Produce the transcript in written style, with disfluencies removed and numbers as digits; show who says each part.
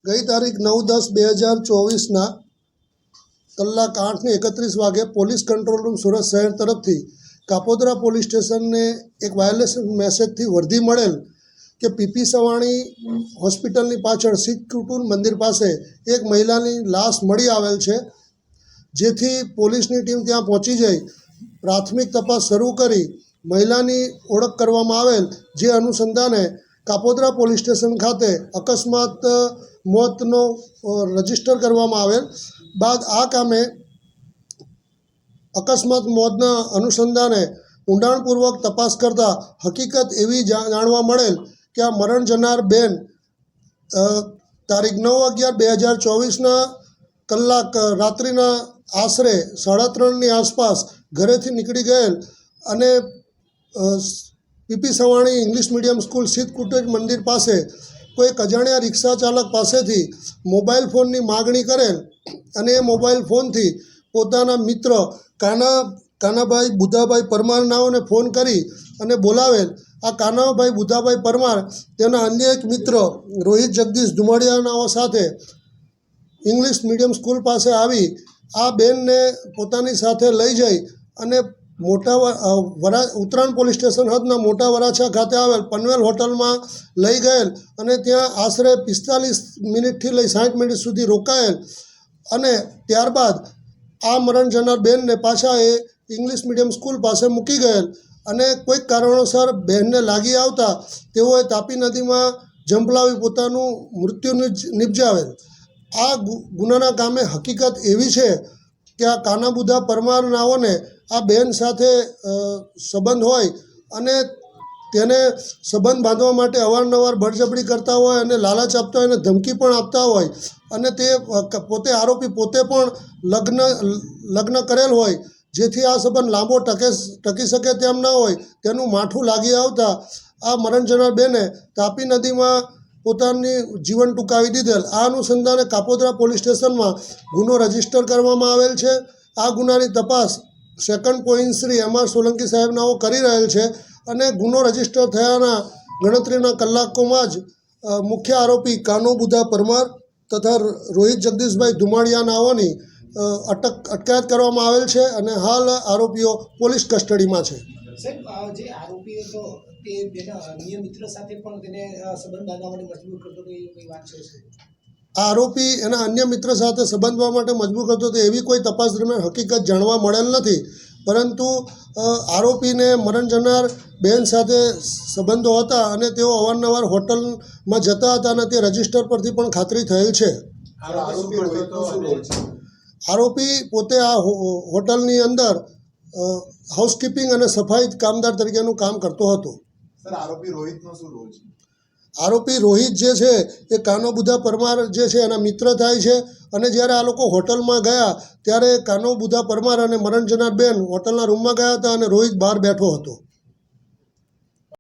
Speaker 1: ગઈ તારીખ 9/10/2024 કલાક 8:31 વાગે પોલીસ કંટ્રોલ રૂમ સુરત શહેર તરફથી કાપોદ્રા પોલીસ સ્ટેશનને એક વાયરલેસ મેસેજથી વર્ધી મળેલ કે પીપી સવાણી હોસ્પિટલની પાછળ શીખ કુટુંબ મંદિર પાસે એક મહિલાની લાશ મળી આવેલ છે, જેથી પોલીસની ટીમ ત્યાં પહોંચી જઈ પ્રાથમિક તપાસ શરૂ કરી મહિલાની ઓળખ કરવામાં આવેલ, જે અનુસંધાને કાપોદ્રા પોલીસ સ્ટેશન ખાતે અકસ્માત મોતનો રજીસ્ટર કરવામાં આવેલ બાદ આ કામે અકસ્માત મોતના અનુસંધાને ઊંડાણપૂર્વક તપાસ કરતા હકીકત એવી જાણવા મળેલ કે આ મરણ જનાર બેન તારીખ 9/11/2024 કલાક રાત્રિના આશરે 3:30ની આસપાસ ઘરેથી નીકળી ગયેલ અને PP Savani English medium school શીખ કુટીર મંદિર પાસે કોઈ અજાણ્યા રિક્ષા ચાલક પાસેથી મોબાઈલ ફોનની માગણી કરેલ અને એ મોબાઈલ ફોનથી પોતાના મિત્ર કાનાભાઈ બુધાભાઈ પરમારનાઓને ફોન કરી અને બોલાવેલ. આ કાનાભાઈ બુધાભાઈ પરમાર તેના અન્ય એક મિત્ર રોહિત જગદીશ ધુમાડિયાનાઓ સાથે ઇંગ્લિશ મીડિયમ સ્કૂલ પાસે આવી આ બેનને પોતાની સાથે લઈ જઈ અને ઉત્તરાયણ પોલીસ સ્ટેશન હદના મોટા વરાછા ખાતે આવેલ પનવેલ હોટલમાં લઈ ગયેલ અને ત્યાં આશરે 45 મિનિટથી લઈ 60 મિનિટ સુધી રોકાયેલ અને ત્યારબાદ આ મરણ જનાર બેનને પાછા એ ઇંગ્લિશ મીડિયમ સ્કૂલ પાસે મૂકી ગયેલ અને કોઈક કારણોસર બહેનને લાગી આવતા તેઓએ તાપી નદીમાં ઝંપલાવી પોતાનું મૃત્યુ નિપજાવેલ. આ ગુનાના કામે હકીકત એવી છે કે આ કાનાબુધા પરમારનાઓને આ બેન સાથે સંબંધ હોય અને તેને સંબંધ બાંધવા માટે અવારનવાર બળજબરી કરતા હોય અને લાલચ આપતા હોય અને ધમકી પણ આપતા હોય અને તે પોતે આરોપી પોતે પણ લગ્ન કરેલ હોય, જેથી આ સંબંધ લાંબો ટકી શકે તેમ ના હોય તેનું માઠું લાગી આવતા આ મરણ જનાર બેને તાપી નદીમાં પોતાની જીવન ટૂંકાવી દીધેલ. આ અનુસંધાને કાપોદ્રા પોલીસ સ્ટેશનમાં ગુનો રજીસ્ટર કરવામાં આવેલ છે. આ ગુનાની તપાસ second point Shri M.R. Solanki સાહેબનાઓ કરી રહેલ છે અને ગુનો રજીસ્ટર થયાના ગણતરીના કલાકોમાં જ મુખ્ય આરોપી કાનોબુધા પરમાર તથા રોહિત જગદીશભાઈ ધુમાડિયાનાઓની અટકાયત કરવામાં આવેલ છે અને હાલ આરોપીઓ પોલીસ કસ્ટડીમાં છે.
Speaker 2: સાહેબ, જે આરોપી હતો તે તેના અન્ય મિત્ર સાથે પણ તેને સંબંધ બાંધવા માટે મજબૂર કરતો તો એ વાત છે?
Speaker 1: આરોપી એના અન્ય મિત્ર સાથે સંબંધ બાંધવા માટે મજબૂર કરતો તો એવી કોઈ તપાસ દરમિયાન હકીકત જાણવા મળેલ નથી, પરંતુ આરોપીને મરણ જનાર બેન સાથે સંબંધો હતા અને તેઓ અવારનવાર હોટલમાં જતા હતા અને તે રજીસ્ટર પરથી પણ ખાતરી થયેલ છે. આરોપી પોતે આ હોટલની અંદર હાઉસકીપિંગ અને સફાઈ કામદાર તરીકેનું કામ કરતો હતો. આરોપી રોહિત જે છે એ કાનોબુધા પરમાર જે છે એના મિત્ર થાય છે અને જ્યારે આ લોકો હોટલમાં ગયા ત્યારે કાનોબુધા પરમાર અને મરણ જનાર બેન હોટલના રૂમમાં ગયા હતા અને રોહિત બહાર બેઠો હતો.